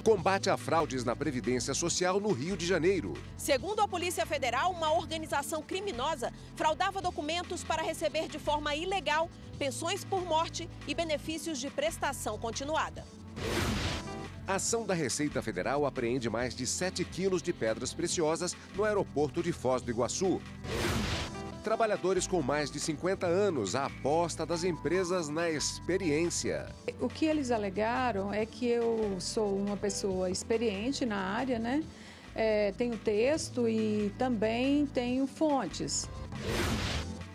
Combate a fraudes na Previdência Social no Rio de Janeiro. Segundo a Polícia Federal, uma organização criminosa fraudava documentos para receber de forma ilegal pensões por morte e benefícios de prestação continuada. A ação da Receita Federal apreende mais de 7 quilos de pedras preciosas no aeroporto de Foz do Iguaçu. Trabalhadores com mais de 50 anos, a aposta das empresas na experiência. O que eles alegaram é que eu sou uma pessoa experiente na área, né? Tenho texto e também tenho fontes.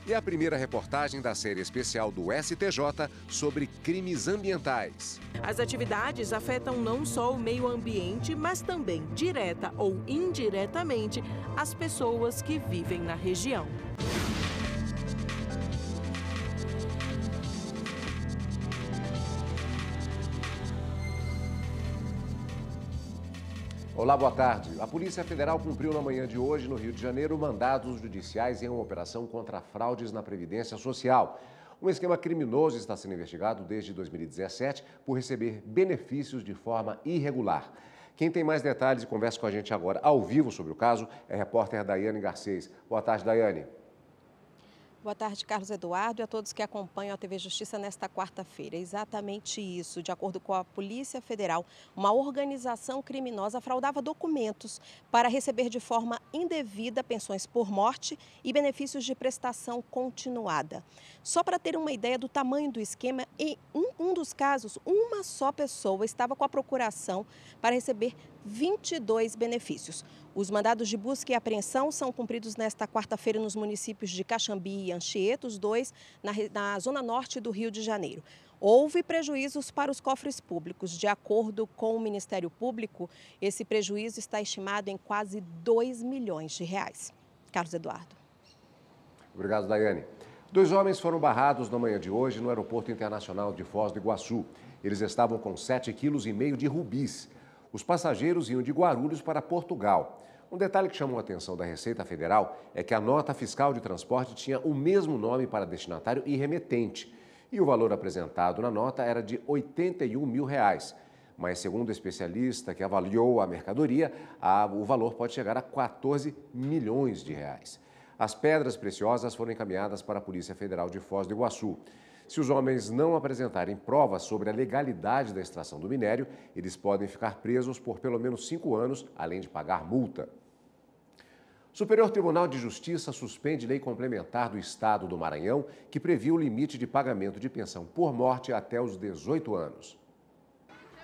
E a primeira reportagem da série especial do STJ sobre crimes ambientais. As atividades afetam não só o meio ambiente, mas também, direta ou indiretamente, as pessoas que vivem na região. Olá, boa tarde. A Polícia Federal cumpriu na manhã de hoje, no Rio de Janeiro, mandados judiciais em uma operação contra fraudes na Previdência Social. Um esquema criminoso está sendo investigado desde 2017 por receber benefícios de forma irregular. Quem tem mais detalhes e conversa com a gente agora, ao vivo, sobre o caso, é a repórter Daiane Garcês. Boa tarde, Daiane. Boa tarde, Carlos Eduardo, e a todos que acompanham a TV Justiça nesta quarta-feira. É exatamente isso. De acordo com a Polícia Federal, uma organização criminosa fraudava documentos para receber de forma indevida pensões por morte e benefícios de prestação continuada. Só para ter uma ideia do tamanho do esquema, em um dos casos, uma só pessoa estava com a procuração para receber 22 benefícios. Os mandados de busca e apreensão são cumpridos nesta quarta-feira nos municípios de Caxambi e Anchieta, os dois na zona norte do Rio de Janeiro. Houve prejuízos para os cofres públicos. De acordo com o Ministério Público, esse prejuízo está estimado em quase 2 milhões de reais. Carlos Eduardo. Obrigado, Daiane. 2 homens foram barrados na manhã de hoje no Aeroporto Internacional de Foz do Iguaçu. Eles estavam com 7,5 kg de rubis. Os passageiros iam de Guarulhos para Portugal. Um detalhe que chamou a atenção da Receita Federal é que a nota fiscal de transporte tinha o mesmo nome para destinatário e remetente. E o valor apresentado na nota era de R$81 mil. Mas, segundo o especialista que avaliou a mercadoria, o valor pode chegar a 14 milhões de reais. As pedras preciosas foram encaminhadas para a Polícia Federal de Foz do Iguaçu. Se os homens não apresentarem provas sobre a legalidade da extração do minério, eles podem ficar presos por pelo menos 5 anos, além de pagar multa. O Superior Tribunal de Justiça suspende lei complementar do Estado do Maranhão, que previa o limite de pagamento de pensão por morte até os 18 anos.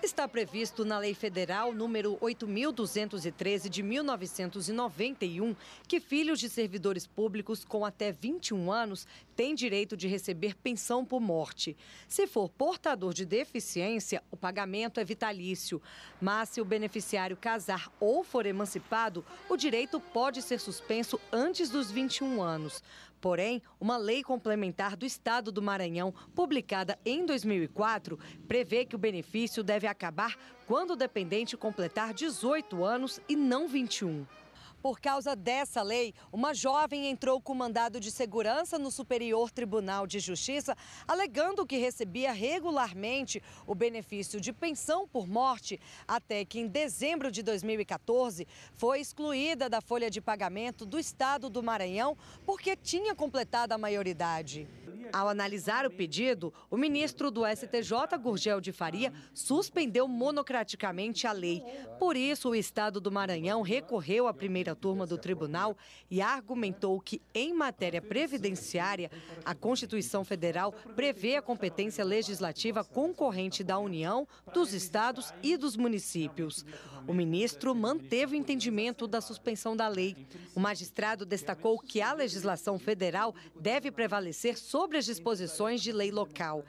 Está previsto na Lei Federal número 8.213 de 1991 que filhos de servidores públicos com até 21 anos têm direito de receber pensão por morte. Se for portador de deficiência, o pagamento é vitalício. Mas se o beneficiário casar ou for emancipado, o direito pode ser suspenso antes dos 21 anos. Porém, uma lei complementar do Estado do Maranhão, publicada em 2004, prevê que o benefício deve acabar quando o dependente completar 18 anos e não 21. Por causa dessa lei, uma jovem entrou com mandado de segurança no Superior Tribunal de Justiça, alegando que recebia regularmente o benefício de pensão por morte, até que em dezembro de 2014 foi excluída da folha de pagamento do Estado do Maranhão porque tinha completado a maioridade. Ao analisar o pedido, o ministro do STJ, Gurgel de Faria, suspendeu monocraticamente a lei. Por isso, o Estado do Maranhão recorreu à primeira turma do tribunal e argumentou que, em matéria previdenciária, a Constituição Federal prevê a competência legislativa concorrente da União, dos estados e dos municípios. O ministro manteve o entendimento da suspensão da lei. O magistrado destacou que a legislação federal deve prevalecer sobre as disposições de lei local.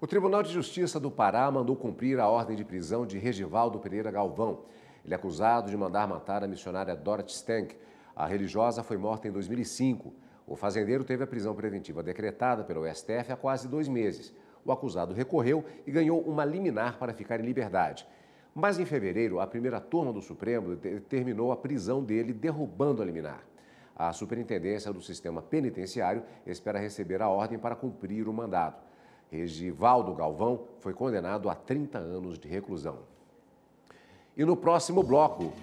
O Tribunal de Justiça do Pará mandou cumprir a ordem de prisão de Regivaldo Pereira Galvão. Ele é acusado de mandar matar a missionária Dorothy Stank. A religiosa foi morta em 2005. O fazendeiro teve a prisão preventiva decretada pelo STF há quase 2 meses. O acusado recorreu e ganhou uma liminar para ficar em liberdade. Mas em fevereiro, a primeira turma do Supremo determinou a prisão dele, derrubando a liminar. A Superintendência do Sistema Penitenciário espera receber a ordem para cumprir o mandado. Regivaldo Galvão foi condenado a 30 anos de reclusão. E no próximo bloco,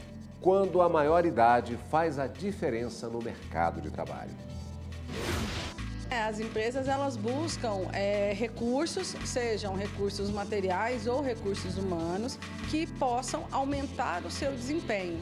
quando a maioridade faz a diferença no mercado de trabalho. As empresas elas buscam recursos, sejam recursos materiais ou recursos humanos, que possam aumentar o seu desempenho.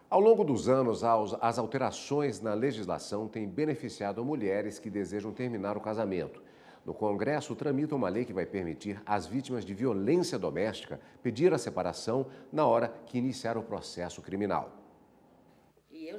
Ao longo dos anos, as alterações na legislação têm beneficiado mulheres que desejam terminar o casamento. No Congresso, tramita uma lei que vai permitir às vítimas de violência doméstica pedir a separação na hora que iniciar o processo criminal.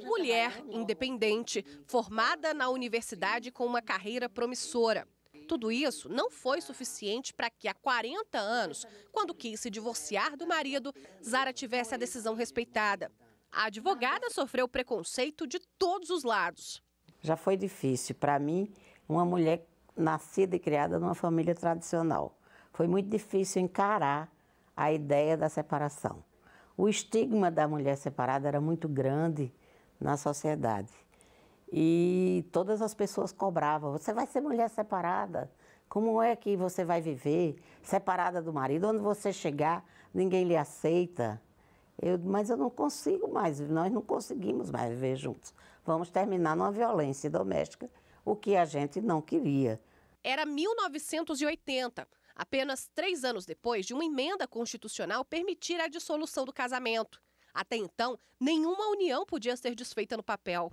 Mulher, independente, formada na universidade com uma carreira promissora. Tudo isso não foi suficiente para que há 40 anos, quando quis se divorciar do marido, Zara tivesse a decisão respeitada. A advogada sofreu preconceito de todos os lados. Já foi difícil para mim, uma mulher nascida e criada numa família tradicional. Foi muito difícil encarar a ideia da separação. O estigma da mulher separada era muito grande na sociedade. E todas as pessoas cobravam, você vai ser mulher separada? Como é que você vai viver separada do marido? Onde você chegar, ninguém lhe aceita. Mas eu não consigo mais, nós não conseguimos mais viver juntos. Vamos terminar numa violência doméstica, o que a gente não queria. Era 1980, apenas 3 anos depois de uma emenda constitucional permitir a dissolução do casamento. Até então, nenhuma união podia ser desfeita no papel.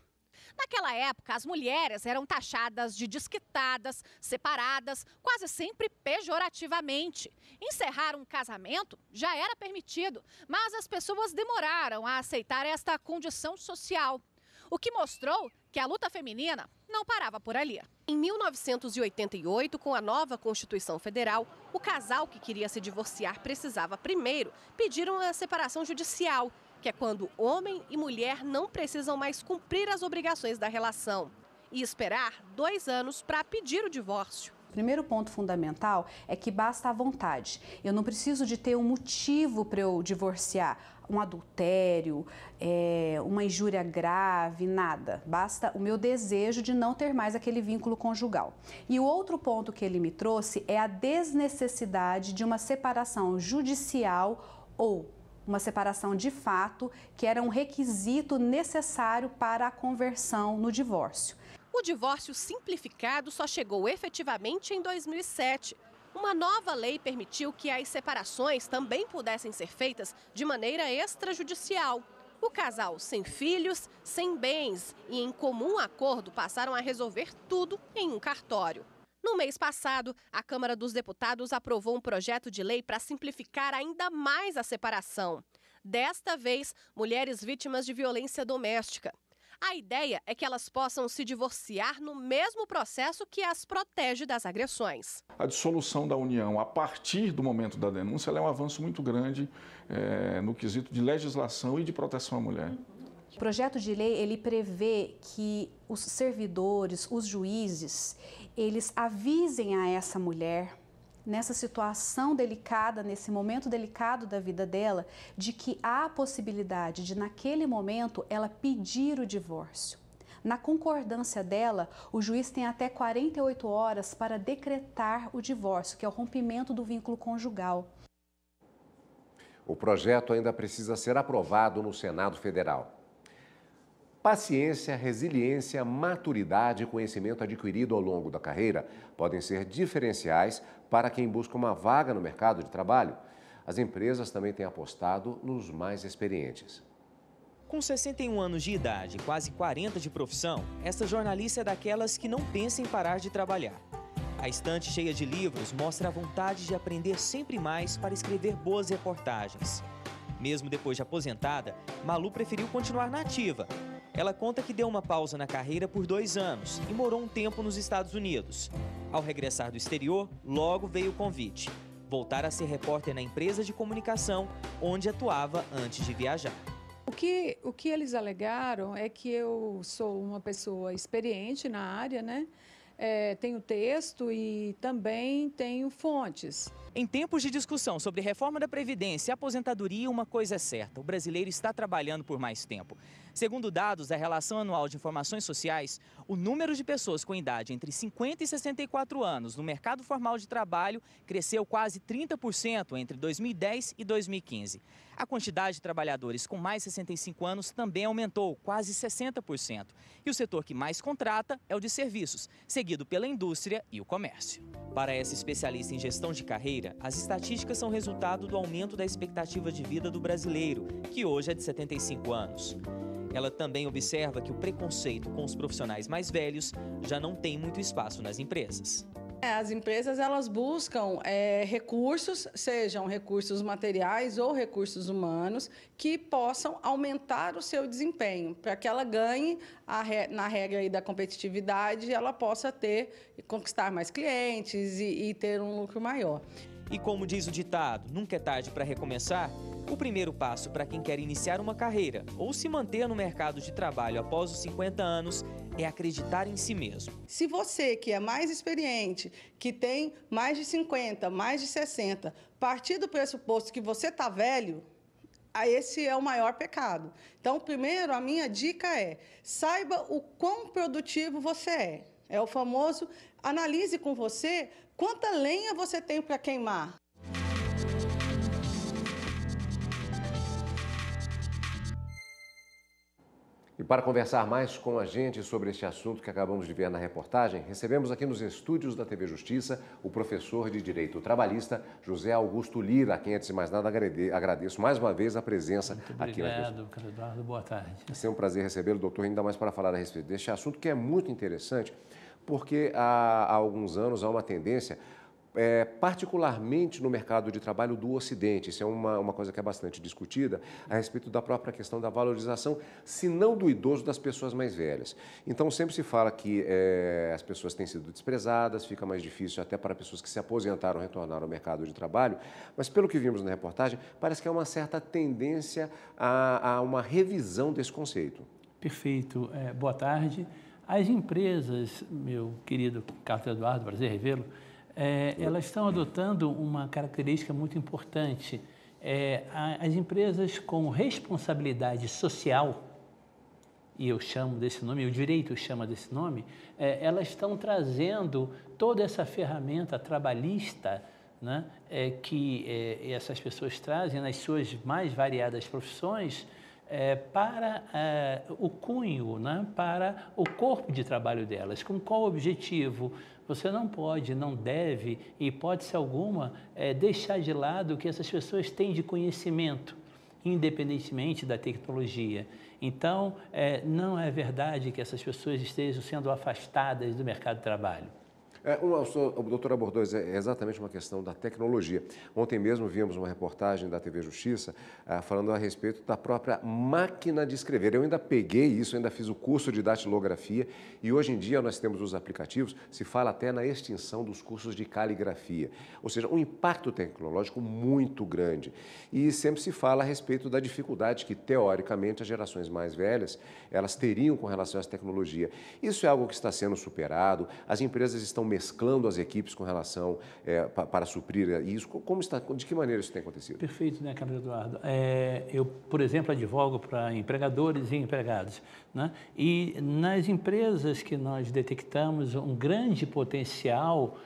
Naquela época, as mulheres eram taxadas de desquitadas, separadas, quase sempre pejorativamente. Encerrar um casamento já era permitido, mas as pessoas demoraram a aceitar esta condição social. O que mostrou que a luta feminina não parava por ali. Em 1988, com a nova Constituição Federal, o casal que queria se divorciar precisava primeiro pedir uma separação judicial, que é quando homem e mulher não precisam mais cumprir as obrigações da relação, e esperar 2 anos para pedir o divórcio. O primeiro ponto fundamental é que basta a vontade. Eu não preciso de ter um motivo para eu divorciar, um adultério, uma injúria grave, nada. Basta o meu desejo de não ter mais aquele vínculo conjugal. E o outro ponto que ele me trouxe é a desnecessidade de uma separação judicial ou uma separação de fato, que era um requisito necessário para a conversão no divórcio. O divórcio simplificado só chegou efetivamente em 2007. Uma nova lei permitiu que as separações também pudessem ser feitas de maneira extrajudicial. O casal sem filhos, sem bens e em comum acordo passaram a resolver tudo em um cartório. No mês passado, a Câmara dos Deputados aprovou um projeto de lei para simplificar ainda mais a separação. Desta vez, mulheres vítimas de violência doméstica. A ideia é que elas possam se divorciar no mesmo processo que as protege das agressões. A dissolução da união a partir do momento da denúncia ela é um avanço muito grande no quesito de legislação e de proteção à mulher. O projeto de lei ele prevê que os servidores, os juízes, eles avisem a essa mulher, nessa situação delicada, nesse momento delicado da vida dela, de que há a possibilidade de, naquele momento, ela pedir o divórcio. Na concordância dela, o juiz tem até 48 horas para decretar o divórcio, que é o rompimento do vínculo conjugal. O projeto ainda precisa ser aprovado no Senado Federal. Paciência, resiliência, maturidade e conhecimento adquirido ao longo da carreira podem ser diferenciais para quem busca uma vaga no mercado de trabalho. As empresas também têm apostado nos mais experientes. Com 61 anos de idade e quase 40 de profissão, essa jornalista é daquelas que não pensa em parar de trabalhar. A estante cheia de livros mostra a vontade de aprender sempre mais para escrever boas reportagens. Mesmo depois de aposentada, Malu preferiu continuar na ativa. Ela conta que deu uma pausa na carreira por 2 anos e morou um tempo nos Estados Unidos. Ao regressar do exterior, logo veio o convite: voltar a ser repórter na empresa de comunicação onde atuava antes de viajar. O que eles alegaram é que eu sou uma pessoa experiente na área, né? Tenho texto e também tenho fontes. Em tempos de discussão sobre reforma da Previdência e aposentadoria, uma coisa é certa: o brasileiro está trabalhando por mais tempo. Segundo dados da Relação Anual de Informações Sociais, o número de pessoas com idade entre 50 e 64 anos no mercado formal de trabalho cresceu quase 30% entre 2010 e 2015. A quantidade de trabalhadores com mais de 65 anos também aumentou, quase 60%. E o setor que mais contrata é o de serviços, seguido pela indústria e o comércio. Para essa especialista em gestão de carreira, as estatísticas são resultado do aumento da expectativa de vida do brasileiro, que hoje é de 75 anos. Ela também observa que o preconceito com os profissionais mais velhos já não tem muito espaço nas empresas. As empresas elas buscam recursos, sejam recursos materiais ou recursos humanos, que possam aumentar o seu desempenho, para que ela ganhe na regra aí da competitividade, ela possa conquistar mais clientes e ter um lucro maior. E como diz o ditado, nunca é tarde para recomeçar, o primeiro passo para quem quer iniciar uma carreira ou se manter no mercado de trabalho após os 50 anos é acreditar em si mesmo. Se você, que é mais experiente, que tem mais de 50, mais de 60, partir do pressuposto que você está velho, esse é o maior pecado. Então, primeiro, a minha dica é, saiba o quão produtivo você é. É o famoso, analise com você quanta lenha você tem para queimar. E para conversar mais com a gente sobre este assunto que acabamos de ver na reportagem, recebemos aqui nos estúdios da TV Justiça o professor de Direito Trabalhista, José Augusto Lira, a quem, antes de mais nada, agradeço mais uma vez a presença aqui na TV. Obrigado, Carlos Eduardo. Boa tarde. É sempre um prazer recebê-lo, doutor, ainda mais para falar a respeito deste assunto, que é muito interessante, porque há alguns anos há uma tendência, particularmente no mercado de trabalho do Ocidente, isso é uma coisa que é bastante discutida, a respeito da própria questão da valorização, se não do idoso, das pessoas mais velhas. Então, sempre se fala que as pessoas têm sido desprezadas, fica mais difícil até para pessoas que se aposentaram retornar ao mercado de trabalho, mas pelo que vimos na reportagem, parece que há uma certa tendência a uma revisão desse conceito. Perfeito. Boa tarde. As empresas, meu querido Carlos Eduardo, prazer revê-lo, elas estão adotando uma característica muito importante. As empresas com responsabilidade social, e eu chamo desse nome, o direito chama desse nome, elas estão trazendo toda essa ferramenta trabalhista, né, que essas pessoas trazem nas suas mais variadas profissões, para o cunho, né, para o corpo de trabalho delas. Com qual objetivo? Você não pode, não deve, e hipótese alguma, deixar de lado o que essas pessoas têm de conhecimento, independentemente da tecnologia. Então, não é verdade que essas pessoas estejam sendo afastadas do mercado de trabalho. O doutor abordou exatamente uma questão da tecnologia. Ontem mesmo vimos uma reportagem da TV Justiça falando a respeito da própria máquina de escrever. Eu ainda peguei isso, ainda fiz o curso de datilografia e hoje em dia nós temos os aplicativos, se fala até na extinção dos cursos de caligrafia. Ou seja, um impacto tecnológico muito grande. E sempre se fala a respeito da dificuldade que, teoricamente, as gerações mais velhas, elas teriam com relação a essa tecnologia. Isso é algo que está sendo superado, as empresas estão mesclando as equipes com relação para suprir isso. De que maneira isso tem acontecido? Perfeito, né, Carlos Eduardo? Eu, por exemplo, advogo para empregadores e empregados, né? E nas empresas que nós detectamos um grande potencial,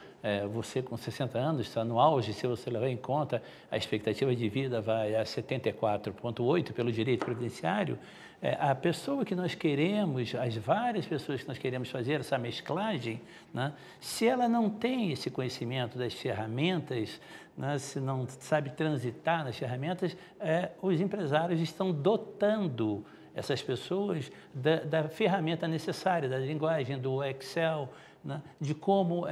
você com 60 anos está no auge, se você levar em conta a expectativa de vida vai a 74,8 pelo direito previdenciário, a pessoa que nós queremos, as várias pessoas que nós queremos fazer essa mesclagem, né, se ela não tem esse conhecimento das ferramentas, né, se não sabe transitar nas ferramentas, os empresários estão dotando essas pessoas da ferramenta necessária, da linguagem, do Excel, né, de como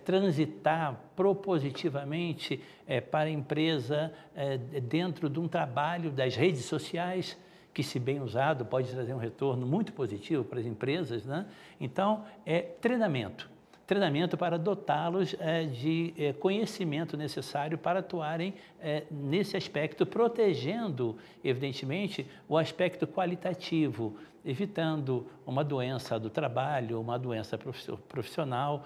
transitar propositivamente para a empresa dentro de um trabalho das redes sociais, que, se bem usado, pode trazer um retorno muito positivo para as empresas, né? Então, treinamento. treinamento para dotá-los de conhecimento necessário para atuarem nesse aspecto, protegendo, evidentemente, o aspecto qualitativo, evitando uma doença do trabalho, uma doença profissional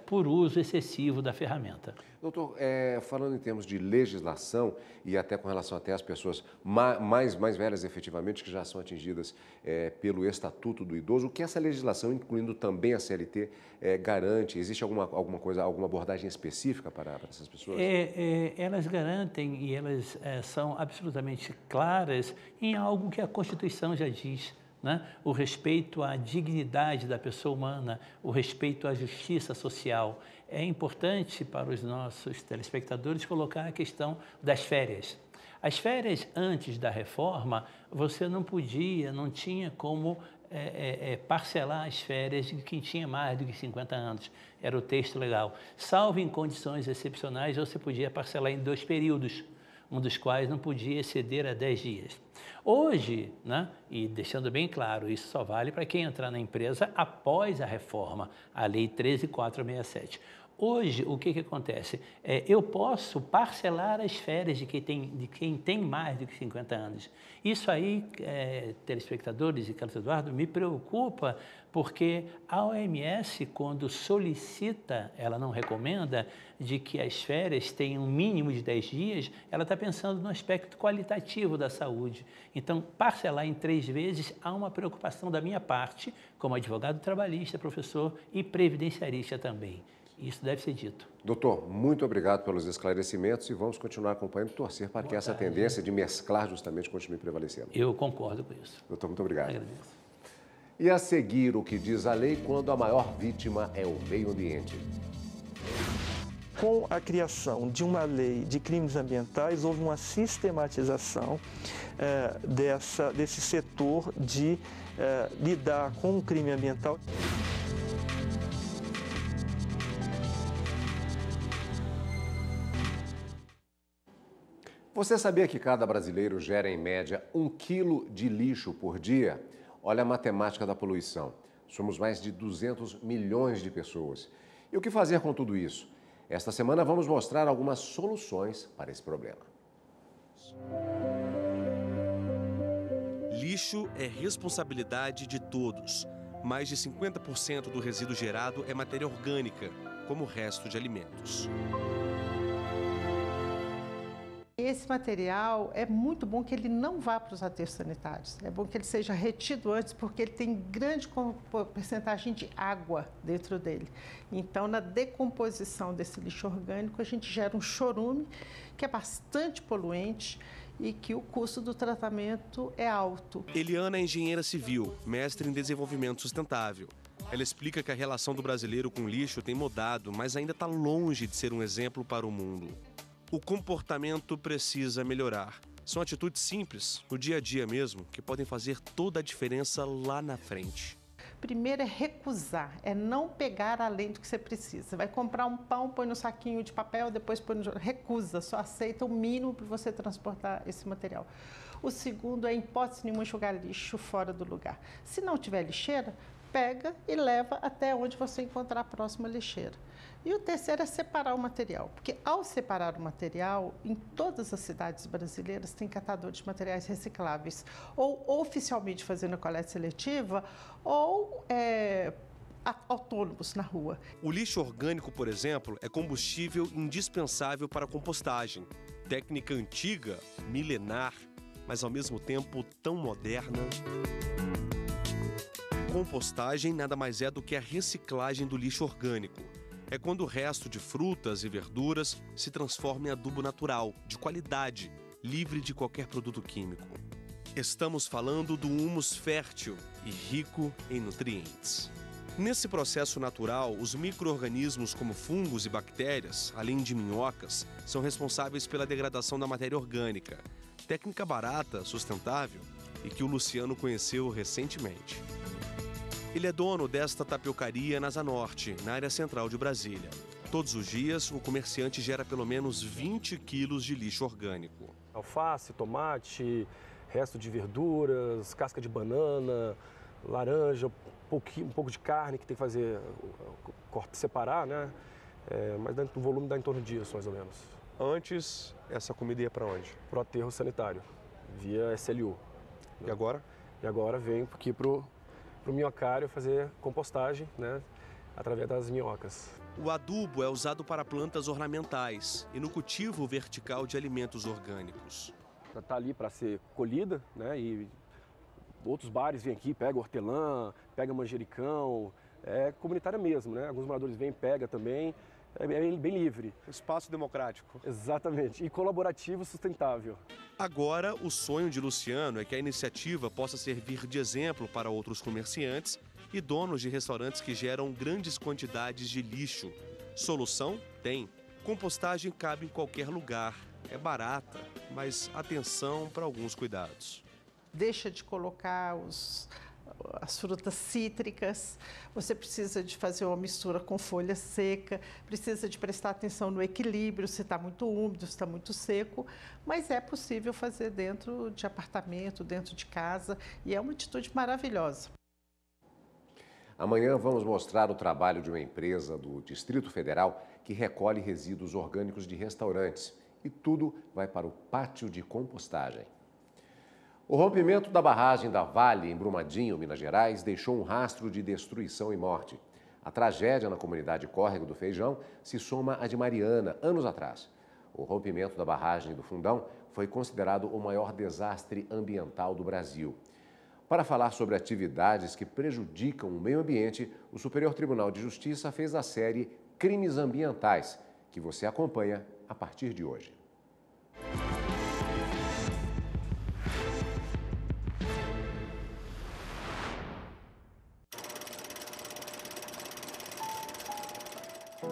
por uso excessivo da ferramenta. Doutor, falando em termos de legislação e até com relação até às pessoas mais velhas efetivamente, que já são atingidas pelo Estatuto do Idoso, o que essa legislação, incluindo também a CLT, garante? Existe alguma abordagem específica para essas pessoas? Elas garantem e elas são absolutamente claras em algo que a Constituição já diz. Né? O respeito à dignidade da pessoa humana, o respeito à justiça social. É importante para os nossos telespectadores colocar a questão das férias. As férias antes da reforma, você não tinha como parcelar as férias de quem tinha mais do que 50 anos. Era o texto legal. Salvo em condições excepcionais, você podia parcelar em 2 períodos, um dos quais não podia exceder a 10 dias. Hoje, né, e deixando bem claro, isso só vale para quem entrar na empresa após a reforma, a Lei 13.467. Hoje, o que acontece? Eu posso parcelar as férias de quem tem mais do que 50 anos. Isso aí, telespectadores e Carlos Eduardo, me preocupa, porque a OMS, quando solicita, ela não recomenda, de que as férias tenham um mínimo de 10 dias, ela está pensando no aspecto qualitativo da saúde. Então, parcelar em 3 vezes, há uma preocupação da minha parte, como advogado trabalhista, professor e previdenciarista também. Isso deve ser dito. Doutor, muito obrigado pelos esclarecimentos e vamos continuar acompanhando e torcer para que essa tendência de mesclar justamente continue prevalecendo. Eu concordo com isso. Doutor, muito obrigado. Agradeço. E a seguir o que diz a lei quando a maior vítima é o meio ambiente. Com a criação de uma lei de crimes ambientais, houve uma sistematização desse setor de lidar com o crime ambiental. Você sabia que cada brasileiro gera, em média, 1 quilo de lixo por dia? Olha a matemática da poluição. Somos mais de 200 milhões de pessoas. E o que fazer com tudo isso? Esta semana vamos mostrar algumas soluções para esse problema. Lixo é responsabilidade de todos. Mais de 50% do resíduo gerado é matéria orgânica, como o resto de alimentos. Esse material é muito bom que ele não vá para os aterros sanitários. É bom que ele seja retido antes, porque ele tem grande porcentagem de água dentro dele. Então, na decomposição desse lixo orgânico, a gente gera um chorume que é bastante poluente e que o custo do tratamento é alto. Eliana é engenheira civil, mestre em desenvolvimento sustentável. Ela explica que a relação do brasileiro com o lixo tem mudado, mas ainda está longe de ser um exemplo para o mundo. O comportamento precisa melhorar. São atitudes simples, no dia a dia mesmo, que podem fazer toda a diferença lá na frente. Primeiro é recusar, é não pegar além do que você precisa. Você vai comprar um pão, põe no saquinho de papel, depois põe no... Recusa, só aceita o mínimo para você transportar esse material. O segundo é, em hipótese nenhuma, jogar lixo fora do lugar. Se não tiver lixeira, pega e leva até onde você encontrar a próxima lixeira. E o terceiro é separar o material, porque ao separar o material, em todas as cidades brasileiras tem catador de materiais recicláveis, ou oficialmente fazendo a coleta seletiva, ou autônomos na rua. O lixo orgânico, por exemplo, é combustível indispensável para a compostagem. Técnica antiga, milenar, mas ao mesmo tempo tão moderna. Compostagem nada mais é do que a reciclagem do lixo orgânico. É quando o resto de frutas e verduras se transforma em adubo natural, de qualidade, livre de qualquer produto químico. Estamos falando do humus fértil e rico em nutrientes. Nesse processo natural, os micro-organismos como fungos e bactérias, além de minhocas, são responsáveis pela degradação da matéria orgânica. Técnica barata, sustentável e que o Luciano conheceu recentemente. Ele é dono desta tapiocaria na Asa Norte, na área central de Brasília. Todos os dias, o comerciante gera pelo menos 20 quilos de lixo orgânico. Alface, tomate, resto de verduras, casca de banana, laranja, um pouco de carne que tem que fazer o corte separar, né? Mas o volume dá em torno disso, mais ou menos. Antes, essa comida ia para onde? Para o aterro sanitário, via SLU. E agora? E agora vem aqui para o minhocário fazer compostagem, né? Através das minhocas. O adubo é usado para plantas ornamentais e no cultivo vertical de alimentos orgânicos. Está ali para ser colhida, né? E outros bares vêm aqui, pega hortelã, pega manjericão, é comunitária mesmo, né? Alguns moradores vêm, pega também, é bem livre. Espaço democrático. Exatamente, e colaborativo sustentável. Agora, o sonho de Luciano é que a iniciativa possa servir de exemplo para outros comerciantes e donos de restaurantes que geram grandes quantidades de lixo. Solução? Tem. Compostagem cabe em qualquer lugar. É barata, mas atenção para alguns cuidados. Deixa de colocar as frutas cítricas, você precisa de fazer uma mistura com folha seca, precisa de prestar atenção no equilíbrio, se está muito úmido, se está muito seco, mas é possível fazer dentro de apartamento, dentro de casa, e é uma atitude maravilhosa. Amanhã vamos mostrar o trabalho de uma empresa do Distrito Federal que recolhe resíduos orgânicos de restaurantes e tudo vai para o pátio de compostagem. O rompimento da barragem da Vale, em Brumadinho, Minas Gerais, deixou um rastro de destruição e morte. A tragédia na comunidade Córrego do Feijão se soma à de Mariana, anos atrás. O rompimento da barragem do Fundão foi considerado o maior desastre ambiental do Brasil. Para falar sobre atividades que prejudicam o meio ambiente, o Superior Tribunal de Justiça fez a série Crimes Ambientais, que você acompanha a partir de hoje.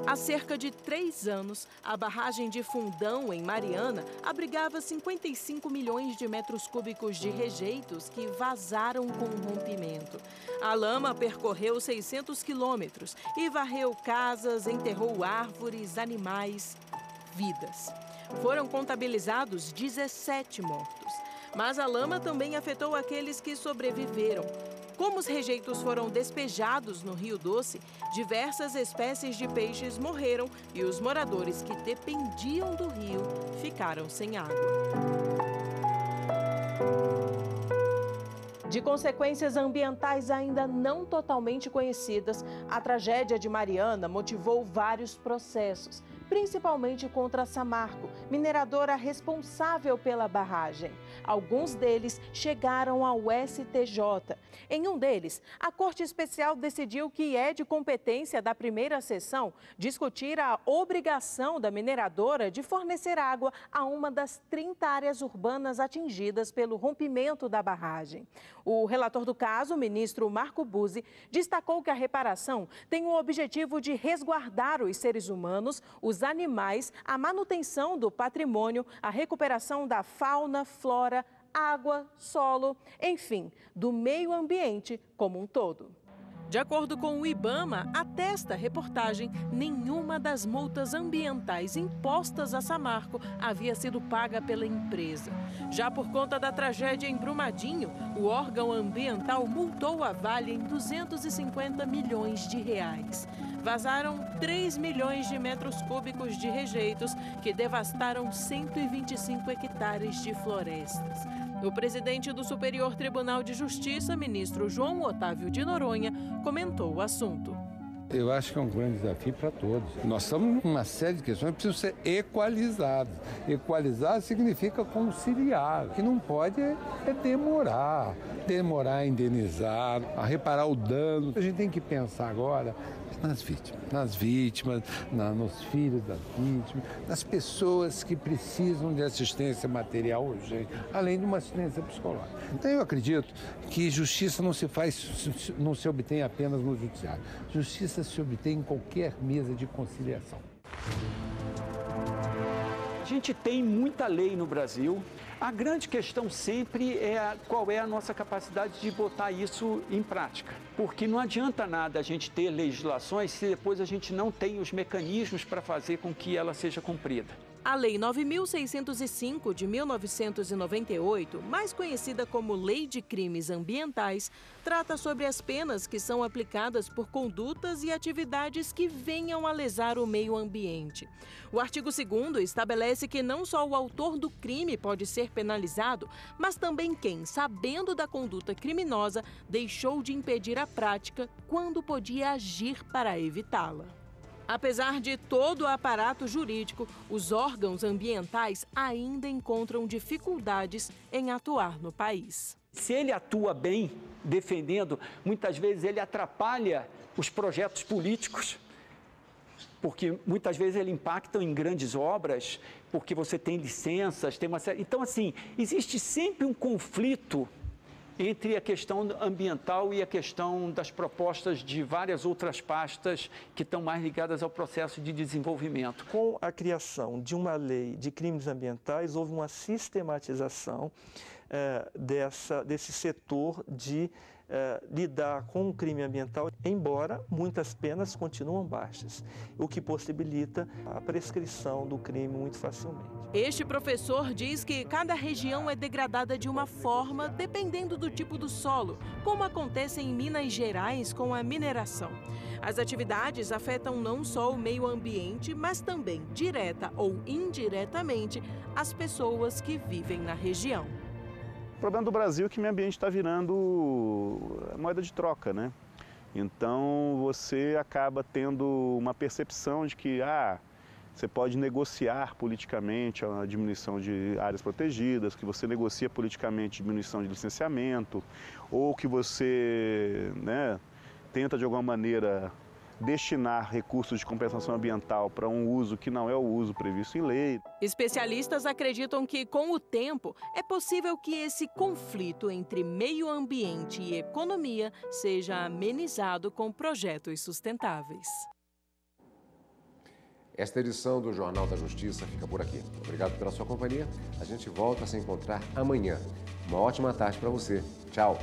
Há cerca de 3 anos, a barragem de Fundão, em Mariana, abrigava 55 milhões de metros cúbicos de rejeitos que vazaram com o rompimento. A lama percorreu 600 quilômetros e varreu casas, enterrou árvores, animais, vidas. Foram contabilizados 17 mortos. Mas a lama também afetou aqueles que sobreviveram. Como os rejeitos foram despejados no Rio Doce, diversas espécies de peixes morreram e os moradores que dependiam do rio ficaram sem água. De consequências ambientais ainda não totalmente conhecidas, a tragédia de Mariana motivou vários processos, principalmente contra a Samarco, mineradora responsável pela barragem. Alguns deles chegaram ao STJ. Em um deles, a Corte Especial decidiu que é de competência da primeira sessão discutir a obrigação da mineradora de fornecer água a uma das 30 áreas urbanas atingidas pelo rompimento da barragem. O relator do caso, o ministro Marco Buzzi, destacou que a reparação tem o objetivo de resguardar os seres humanos, os animais, a manutenção do patrimônio, a recuperação da fauna, flora, água, solo, enfim, do meio ambiente como um todo. De acordo com o IBAMA, atesta a reportagem, nenhuma das multas ambientais impostas a Samarco havia sido paga pela empresa. Já por conta da tragédia em Brumadinho, o órgão ambiental multou a Vale em 250 milhões de reais. Vazaram 3 milhões de metros cúbicos de rejeitos que devastaram 125 hectares de florestas. O presidente do Superior Tribunal de Justiça, ministro João Otávio de Noronha, comentou o assunto. Eu acho que é um grande desafio para todos. Nós estamos numa série de questões que precisam ser equalizadas. Equalizar significa conciliar. O que não pode é demorar a indenizar, a reparar o dano. A gente tem que pensar agora nas vítimas, nos filhos das vítimas, nas pessoas que precisam de assistência material urgente, além de uma assistência psicológica. Então eu acredito que justiça não se obtém apenas no judiciário. Justiça se obtém em qualquer mesa de conciliação. A gente tem muita lei no Brasil. A grande questão sempre é qual é a nossa capacidade de botar isso em prática. Porque não adianta nada a gente ter legislações se depois a gente não tem os mecanismos para fazer com que ela seja cumprida. A Lei 9.605 de 1998, mais conhecida como Lei de Crimes Ambientais, trata sobre as penas que são aplicadas por condutas e atividades que venham a lesar o meio ambiente. O artigo 2º estabelece que não só o autor do crime pode ser penalizado, mas também quem, sabendo da conduta criminosa, deixou de impedir a prática quando podia agir para evitá-la. Apesar de todo o aparato jurídico, os órgãos ambientais ainda encontram dificuldades em atuar no país. Se ele atua bem, defendendo, muitas vezes ele atrapalha os projetos políticos, porque muitas vezes ele impacta em grandes obras, porque você tem licenças, tem uma série... Então, assim, existe sempre um conflito entre a questão ambiental e a questão das propostas de várias outras pastas que estão mais ligadas ao processo de desenvolvimento. Com a criação de uma lei de crimes ambientais, houve uma sistematização desse setor de lidar com o crime ambiental, embora muitas penas continuam baixas, o que possibilita a prescrição do crime muito facilmente. Este professor diz que cada região é degradada de uma forma dependendo do tipo do solo, como acontece em Minas Gerais com a mineração. As atividades afetam não só o meio ambiente, mas também, direta ou indiretamente, as pessoas que vivem na região. O problema do Brasil é que o meio ambiente está virando moeda de troca, né? Então você acaba tendo uma percepção de que você pode negociar politicamente a diminuição de áreas protegidas, que você negocia politicamente a diminuição de licenciamento, ou que você tenta de alguma maneira destinar recursos de compensação ambiental para um uso que não é o uso previsto em lei. Especialistas acreditam que, com o tempo, é possível que esse conflito entre meio ambiente e economia seja amenizado com projetos sustentáveis. Esta edição do Jornal da Justiça fica por aqui. Obrigado pela sua companhia. A gente volta a se encontrar amanhã. Uma ótima tarde para você. Tchau.